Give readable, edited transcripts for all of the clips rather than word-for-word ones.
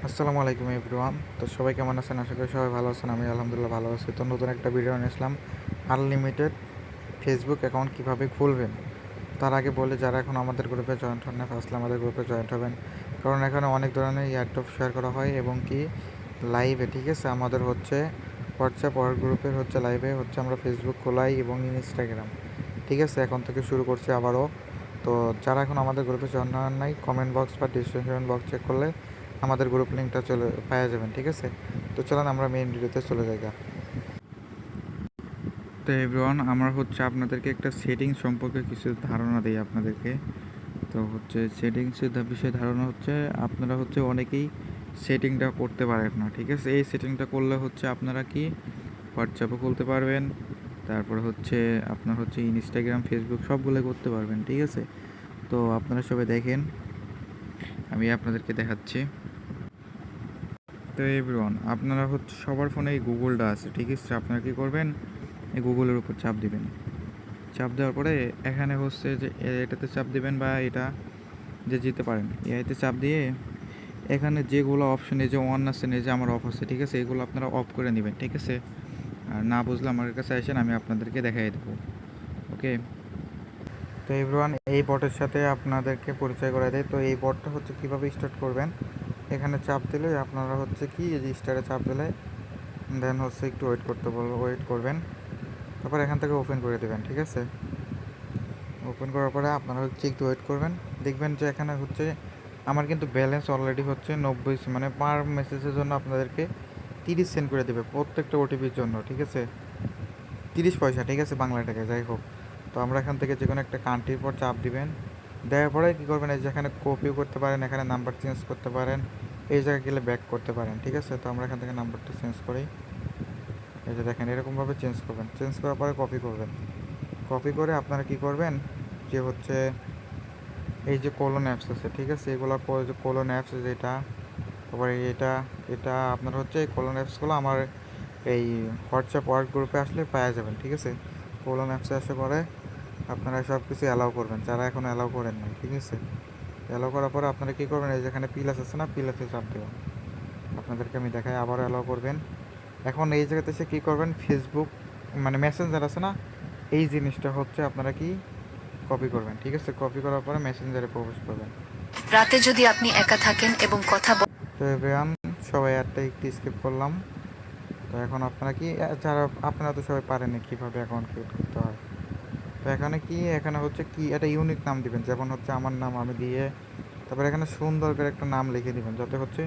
আসসালামু আলাইকুম এভরিওয়ান। তো সবাই কেমন আছেন? আশা করি সবাই ভালো আছেন। আমি আলহামদুলিল্লাহ ভালো আছি। তো নতুন একটা ভিডিও নিয়ে আসলাম, আনলিমিটেড ফেসবুক অ্যাকাউন্ট কীভাবে খুলবেন। তার আগে বলি, যারা এখন আমাদের গ্রুপে জয়েন্ট হন না, ফার্স্টলি আমাদের গ্রুপে জয়েন্ট হবেন, কারণ এখানে অনেক ধরনের এয়ারড্রপ শেয়ার করা হয় এবং কি লাইভে, ঠিক আছে, আমাদের হচ্ছে হোয়াটসঅ্যাপ ওয়ার্ক গ্রুপের হচ্ছে লাইভে হচ্ছে আমরা ফেসবুক খোলাই এবং ইনস্টাগ্রাম, ঠিক আছে, এখন থেকে শুরু করছি আবারও। তো যারা এখন আমাদের গ্রুপে জয়েন হন নাই, কমেন্ট বক্স বা ডিসক্রিপশন বক্স চেক করলে আমাদের গ্রুপ লিঙ্কটা পাওয়া যাবেন, ঠিক আছে। তো চলেন আমরা মেইন ভিডিওতে চলে যাই। তো এভরিওয়ান, আমরা হচ্ছে আপনাদেরকে একটা সেটিংস সম্পর্কে কিছু ধারণা দিই আপনাদেরকে। তো হচ্ছে সেটিংসের বিষয়ে ধারণা হচ্ছে, আপনারা হচ্ছে অনেকেই সেটিংটা করতে পারেন না, ঠিক আছে। এই সেটিংটা করলে হচ্ছে আপনারা কি হোয়াটসঅ্যাপও খুলতে পারবেন, তারপর হচ্ছে আপনার হচ্ছে ইনস্টাগ্রাম, ফেসবুক সবগুলো করতে পারবেন, ঠিক আছে। তো আপনারা সবাই দেখেন, আমি আপনাদেরকে দেখাচ্ছি। তো এভরিওয়ান, আপনারা হচ্ছে সবার ফোনে এই গুগলটা আছে, ঠিক আছে। আপনারা কী করবেন, এই গুগলের উপর চাপ দিবেন। চাপ দেওয়ার পরে এখানে হচ্ছে যে এটাতে চাপ দিবেন বা এটা যে যেতে পারেন, এতে চাপ দিয়ে এখানে যেগুলো অপশন, এই যে অন আছে, এই যে আমার অফ আছে, ঠিক আছে, এগুলো আপনারা অফ করে নেবেন, ঠিক আছে। আর না বুঝলে আমার কাছে আসেন, আমি আপনাদেরকে দেখাই দেবো। ওকে। তো এভরিওয়ান, এই বটের সাথে আপনাদেরকে পরিচয় করে দেয়। তো এই বটটা হচ্ছে কীভাবে স্টার্ট করবেন, এখানে চাপ দিলে আপনারা হচ্ছে কি এই যে স্টারে চাপ দিলে দেন হচ্ছে একটু ওয়েট করতে বলবো, ওয়েট করবেন, তারপর এখান থেকে ওপেন করে দেবেন, ঠিক আছে। ওপেন করার পরে আপনারা হচ্ছে একটু ওয়েট করবেন, দেখবেন যে এখানে হচ্ছে আমার কিন্তু ব্যালেন্স অলরেডি হচ্ছে 90, মানে পার মেসেজের জন্য আপনাদেরকে 30 সেন্ড করে দেবে প্রত্যেকটা ওটিপির জন্য, ঠিক আছে, 30 পয়সা, ঠিক আছে, বাংলা টাকায় যাই হোক। তো আমরা এখান থেকে যে কোনো একটা কান্ট্রির পর চাপ দিবেন, দেওয়ার পরে কী করবেন, এই যেখানে কপিও করতে পারেন, এখানে নাম্বার চেঞ্জ করতে পারেন, এই জায়গায় গেলে ব্যাক করতে পারেন, ঠিক আছে। তো আমরা এখান থেকে নাম্বারটা চেঞ্জ করি, এই যে দেখেন এরকমভাবে চেঞ্জ করবেন। চেঞ্জ করার পরে কপি করবেন, কপি করে আপনারা কি করবেন, যে হচ্ছে এই যে কোলন অ্যাপস আছে, ঠিক আছে, এগুলোর পরে যে কোলন অ্যাপস যেটা, তারপরে এটা এটা আপনার হচ্ছে এই কোলন অ্যাপসগুলো আমার এই হোয়াটসঅ্যাপ ওয়ার্ক গ্রুপে আসলে পাওয়া যাবেন, ঠিক আছে। কোলন অ্যাপসে আসে পরে আপনারা সব কিছু অ্যালাউ করবেন, যারা এখন অ্যালাউ করেন নাই, ঠিক আছে। অ্যালাউ করার পরে আপনারা কী করবেন, এই যেখানে প্লাস আছে না, প্লাসে চাপ দেবেন। আপনাদেরকে আমি দেখাই, আবারও অ্যালাউ করবেন। এখন এই জায়গাতে এসে কী করবেন, ফেসবুক মানে মেসেঞ্জার আছে না, এই জিনিসটা হচ্ছে আপনারা কি কপি করবেন, ঠিক আছে। কপি করার পরে মেসেঞ্জারে প্রবেশ করবেন। রাতে যদি আপনি একা থাকেন এবং কথা তো এভরিওয়ান, সবাই একটা একটু স্কিপ করলাম। তো এখন আপনারা কি, যারা আপনারা তো সবাই পারেন কীভাবে অ্যাকাউন্ট ক্রিয়েট করতে হয়। তো এখানে কি, এখানে হচ্ছে কি একটা ইউনিক নাম দিবেন, যেমন হচ্ছে আমার নাম আমি দিয়ে, তারপরে এখানে সুন্দর করে একটা নাম লিখে দিবেন, যাতে হচ্ছে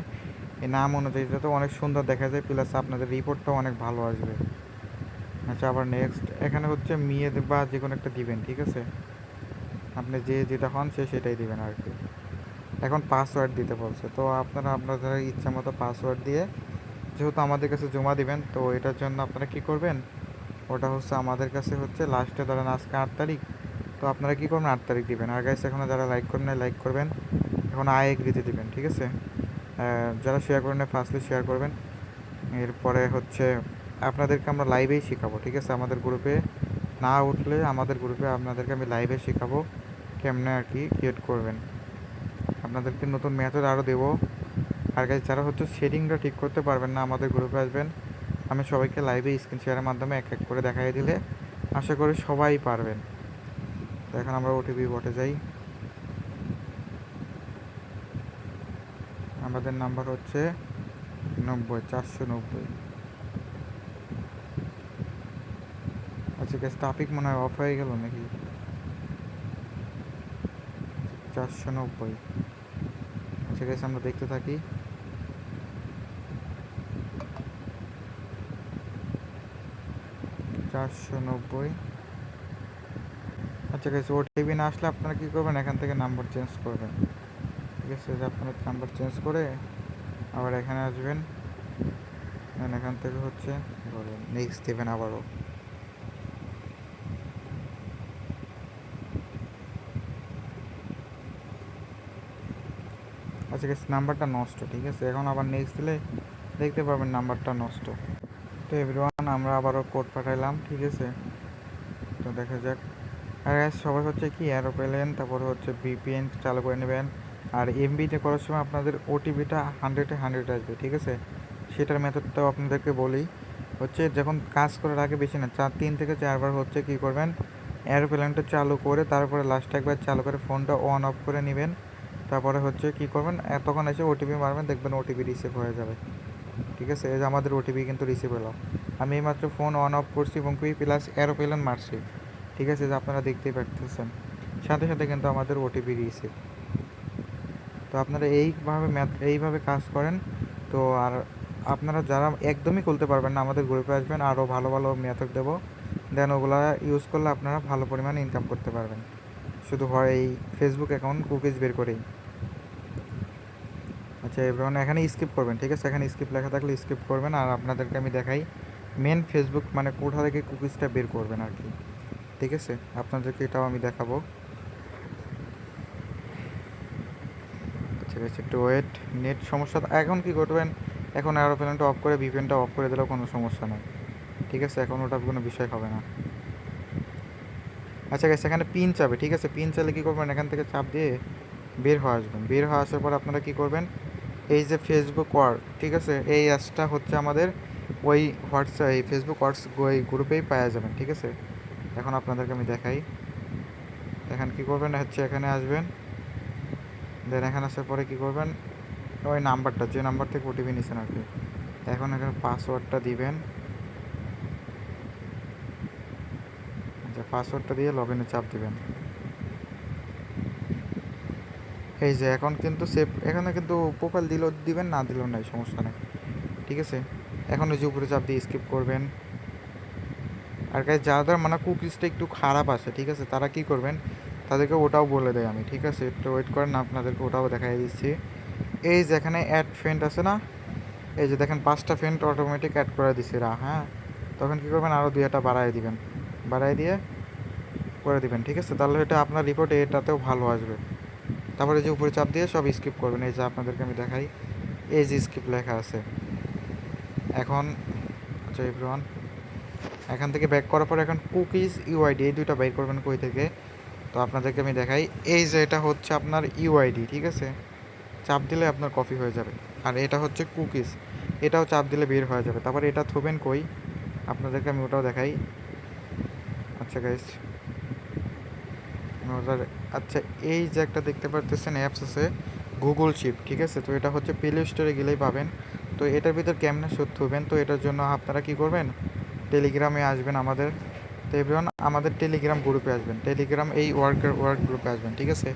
এই নাম অনুযায়ী যাতে অনেক সুন্দর দেখা যায়, প্লাস আপনাদের রিপোর্টটাও অনেক ভালো আসবে। আচ্ছা, আবার নেক্সট এখানে হচ্ছে মেয়ে বা যে কোনো একটা দিবেন, ঠিক আছে, আপনি যেটা হন সেটাই দিবেন আর কি। এখন পাসওয়ার্ড দিতে বলছে, তো আপনারা আপনাদের ইচ্ছা মতো পাসওয়ার্ড দিয়ে, যেহেতু আমাদের কাছে জমা দিবেন, তো এটার জন্য আপনারা কি করবেন, ওটা হচ্ছে আমাদের কাছে হচ্ছে লাস্টে ধরেন আজকে 8 তারিখ, তো আপনারা কী করবেন, 8 তারিখ দিবেন। আর গাইস, এখনও যারা লাইক করেন না, লাইক করবেন, এখন আই এগ্রিতে দিবেন, ঠিক আছে। যারা শেয়ার করেন না, ফার্স্টলি শেয়ার করবেন। এরপরে হচ্ছে আপনাদেরকে আমরা লাইভেই শেখাবো, ঠিক আছে। আমাদের গ্রুপে না উঠলে আমাদের গ্রুপে আপনাদেরকে আমি লাইভে শেখাবো কেমনে আর কি ক্রিয়েট করবেন। আপনাদেরকে নতুন মেথড আরও দেবো। আর গাইস, যারা হচ্ছে শেডিংটা ঠিক করতে পারবেন না, আমাদের গ্রুপে আসবেন, আমি সবাইকে লাইভে স্ক্রিন শেয়ারের মাধ্যমে এক এক করে দেখাই দিলে আশা করি সবাই পারবেন। তো এখন আমরা ওটিপি বটে যাই। আমাদের নাম্বার হচ্ছে 90 490। আচ্ছা গ্যাস, টপিক মনে হয় অফ হয়ে গেল নাকি, 490। আচ্ছা গ্যাস, আমরা দেখতে থাকি। 490। আচ্ছা গ্যাস, ওটিপি না আসলে আপনারা কী করবেন, এখান থেকে নাম্বার চেঞ্জ করবেন, ঠিক আছে। যে আপনার নাম্বার চেঞ্জ করে আবার এখানে আসবেন, এখান থেকে হচ্ছে নেক্সট দেবেন আবারও। আচ্ছা গ্যাস, নাম্বারটা নষ্ট, ঠিক আছে। এখন আবার নেক্সট দিলে দেখতে পাবেন নাম্বারটা নষ্ট। তো এভরিওয়ান, আমরা আবারও কোড পাঠাইলাম, ঠিক আছে। তো দেখা যাক। আর সবাই হচ্ছে কি এরোপ্লেন, তারপরে হচ্ছে ভিপিএন চালু করে নেবেন, আর এমবিতে করার সময় আপনাদের ওটিপিটা 100 আসবে, ঠিক আছে? সেটার মেথডটাও আপনাদেরকে বলি। হচ্ছে যখন কাজ করার আগে বেশি না 3 থেকে 4 বার হচ্ছে কী করবেন, এরোপ্লেনটা চালু করে তারপরে লাস্টে একবার চালু করে ফোনটা অন অফ করে নেবেন। তারপরে হচ্ছে কী করবেন, তখন এসে ওটিপি মারবেন, দেখবেন ওটিপি রিসিভ হয়ে যাবে, ঠিক আছে? এই যে আমাদের ওটিপি কিন্তু রিসিভ হলো। আমি এইমাত্র ফোন অন অফ করছি এবং কুই প্লাস এরোপ্লেন মারছি, ঠিক আছে? যে আপনারা দেখতেই পারতেছেন, সাথে সাথে কিন্তু আমাদের ওটিপি রিসিভ। তো আপনারা এইভাবে কাজ করেন। তো আর আপনারা যারা একদমই খুলতে পারবেন না, আমাদের গ্রুপে আসবেন, আরও ভালো ভালো মেথড দেবো, দেন ওগুলো ইউজ করলে আপনারা ভালো পরিমাণে ইনকাম করতে পারবেন, শুধু হয় এই ফেসবুক অ্যাকাউন্ট কুকিজ বের করেই। আচ্ছা এভরিওয়ান, এখানে স্কিপ করবেন, ঠিক আছে? এখানে স্কিপ লেখা থাকলে স্কিপ করবেন। আর আপনাদেরকে আমি দেখাই মেন ফেসবুক মানে কোথা থেকে কুকিজটা বের করবেন আর কি, ঠিক আছে? আপনাদেরকে এটাও আমি দেখাবো। ঠিক আছে, একটু ওয়েট, নেট সমস্যা। এখন কি করবেন, এখন এরোপ্লেনটা অফ করে ভিপিএনটা অফ করে দিলেও কোনো সমস্যা নেই, ঠিক আছে? এখন ওটা কোনো বিষয় হবে না। আচ্ছা গাইস, এখানে পিন চাবে, ঠিক আছে? পিন চাইলে কী করবেন, এখান থেকে চাপ দিয়ে বের হয়ে আসবেন। বের হয়ে আসার পর আপনারা কী করবেন, এই যে ফেসবুক ওয়ার্ড, ঠিক আছে? এই অ্যাপসটা হচ্ছে আমাদের ওই হোয়াটসঅ্যাপ, এই ফেসবুক ওয়ার্ডস ওই গ্রুপেই পাওয়া যাবেন, ঠিক আছে? এখন আপনাদেরকে আমি দেখাই। এখন কী করবেন হচ্ছে এখানে আসবেন, দেন এখানে আসার পরে কী করবেন, ওই নাম্বারটা যে নাম্বার থেকে ওটিপি নিছেন আর কি, এখন এখানে পাসওয়ার্ডটা দিবেন। আচ্ছা, পাসওয়ার্ডটা দিয়ে লগ ইনে চাপ দিবেন। এই যে এখন কিন্তু সেভ, এখানে কিন্তু প্রোফাইল দিলেও দিবেন, না দিলেও নাই, সমস্যা নেই, ঠিক আছে? এখন ওই যে উপরে চাপ দিয়ে স্কিপ করবেন। আর গাইস যাদের মানে কুকিজটা একটু খারাপ আছে, ঠিক আছে, তারা কি করবেন, তাদেরকে ওটাও বলে দেয় আমি, ঠিক আছে? একটু ওয়েট করেন, আপনাদেরকে ওটাও দেখাই দিচ্ছি। এই যে এখানে অ্যাড ফ্রেন্ড আছে না, এই যে দেখেন 5টা ফ্রেন্ড অটোমেটিক অ্যাড করে দিছে এরা, হ্যাঁ? তখন কী করবেন, আরও 2টা বাড়াই দিবেন, বাড়াই দিয়ে করে দিবেন, ঠিক আছে? তাহলে এটা আপনার রিপোর্ট এটাতেও ভালো আসবে। তারপরে যে উপরে চাপ দিয়ে সব স্কিপ করবেন। এই যে আপনাদেরকে আমি দেখাই, এই যে স্কিপ লেখা আছে। এখন আচ্ছা এভরিওয়ান, এখান থেকে ব্যাক করার পর এখন কুকিজ ইউআইডি এই দুইটা বের করবেন কই থেকে। তো আপনাদেরকে আমি দেখাই, এই যে এটা হচ্ছে আপনার ইউআইডি, ঠিক আছে? চাপ দিলে আপনার কপি হয়ে যাবে। আর এটা হচ্ছে কুকিজ, এটাও চাপ দিলে বের হয়ে যাবে। তারপরে এটা থবেন কই, আপনাদেরকে আমি ওটাও দেখাই। আচ্ছা গাইস, আচ্ছা এই যে একটা দেখতে পারতেছেন অ্যাপস আছে গুগল শিপ, ঠিক আছে? তো এটা হচ্ছে প্লে স্টোরে গেলেই পাবেন। তো এটার ভিতর কেমনে সত্যি হবেন, তো এটার জন্য আপনারা কি করবেন, টেলিগ্রামে আসবেন আমাদের। তো এভরিওয়ান আমাদের টেলিগ্রাম গ্রুপে আসবেন, টেলিগ্রাম এই ওয়ার্ক গ্রুপে আসবেন, ঠিক আছে?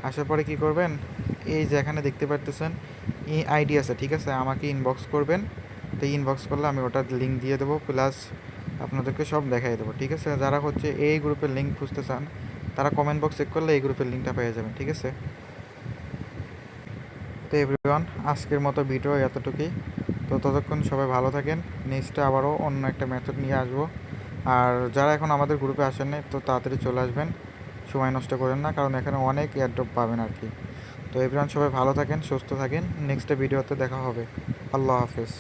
আসার পরে কি করবেন, এই যে এখানে দেখতে পারতেছেন আইডি আছে, ঠিক আছে? আমাকে ইনবক্স করবেন। তো ইনবক্স করলে আমি ওটার লিঙ্ক দিয়ে দেবো, প্লাস আপনাদেরকে সব দেখাই দেবো, ঠিক আছে? যারা হচ্ছে এই গ্রুপের লিঙ্ক খুঁজতে চান, তারা কমেন্ট বক্স চেক করলে এই গ্রুপের লিঙ্কটা পেয়ে যাবেন, ঠিক আছে? তো এভরিওয়ান আজকের মতো ভিডিও এতটুকুই। তো ততক্ষণ সবাই ভালো থাকেন, নেক্সটে আবারও অন্য একটা মেথড নিয়ে আসবো। আর যারা এখন আমাদের গ্রুপে আসেন নাই, তো তাড়াতাড়ি চলে আসবেন, সময় নষ্ট করেন না, কারণ এখানে অনেক এয়ারড্রপ পাবেন আর কি। তো এভরিওয়ান সবাই ভালো থাকেন, সুস্থ থাকেন, নেক্সট ভিডিওতে দেখা হবে। আল্লাহ হাফেজ।